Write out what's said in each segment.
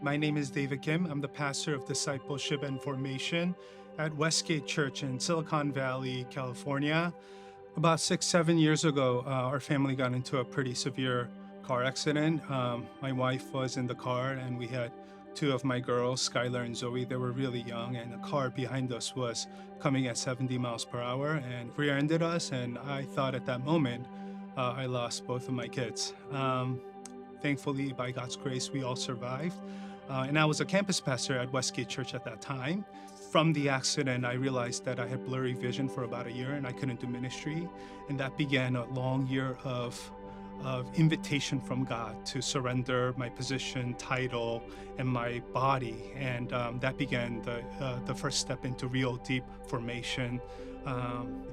My name is David Kim. I'm the pastor of discipleship and formation at Westgate Church in Silicon Valley, California. About 6, 7 years ago, our family got into a pretty severe car accident. My wife was in the car, and we had two of my girls, Skylar and Zoe. They were really young, and the car behind us was coming at 70 miles per hour and rear-ended us. And I thought at that moment, I lost both of my kids. Thankfully, by God's grace, we all survived. And I was a campus pastor at Westgate Church at that time. From the accident, I realized that I had blurry vision for about a year and I couldn't do ministry. And that began a long year of invitation from God to surrender my position, title, and my body. And that began the first step into real deep formation,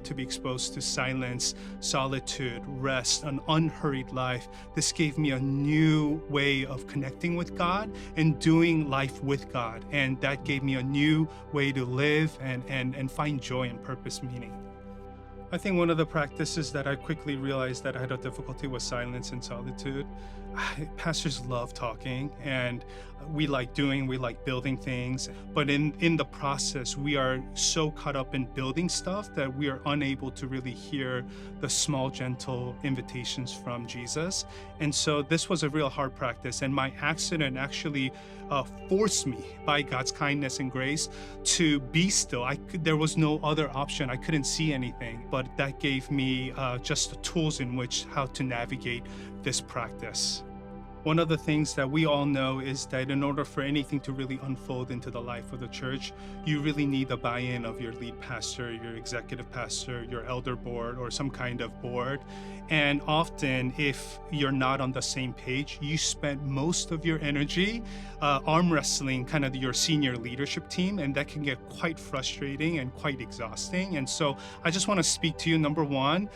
to be exposed to silence, solitude, rest, an unhurried life. This gave me a new way of connecting with God and doing life with God. And that gave me a new way to live and find joy and purpose, meaning. I think one of the practices that I quickly realized that I had a difficulty with silence and solitude. Pastors love talking, and we like building things. But in the process, we are so caught up in building stuff that we are unable to really hear the small, gentle invitations from Jesus. And so this was a real hard practice. And my accident actually forced me, by God's kindness and grace, to be still. There was no other option. I couldn't see anything, but that gave me just the tools in which how to navigate this practice. One of the things that we all know is that in order for anything to really unfold into the life of the church, you really need the buy-in of your lead pastor, your executive pastor, your elder board, or some kind of board. And often, if you're not on the same page, you spend most of your energy arm wrestling kind of your senior leadership team, and that can get quite frustrating and quite exhausting. And so I just want to speak to you, number one,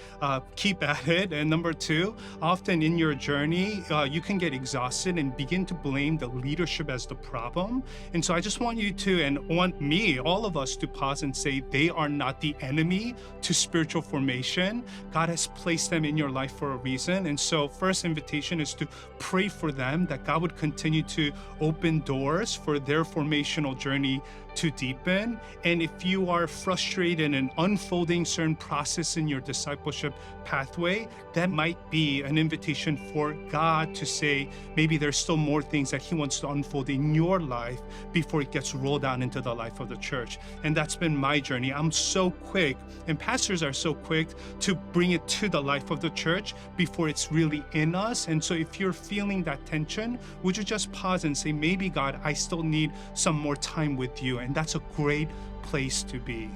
keep at it. And number two, often in your journey, you can get exhausted and begin to blame the leadership as the problem. And so I just want you to, and want me, all of us, to pause and say, they are not the enemy to spiritual formation. God has placed them in your life for a reason. And so first invitation is to pray for them, that God would continue to open doors for their formational journey to deepen. And if you are frustrated in unfolding certain process in your discipleship pathway, that might be an invitation for God to say, maybe there's still more things that He wants to unfold in your life before it gets rolled out into the life of the church. And that's been my journey. I'm so quick, and pastors are so quick to bring it to the life of the church before it's really in us. And so if you're feeling that tension, would you just pause and say, maybe God, I still need some more time with you. And that's a great place to be.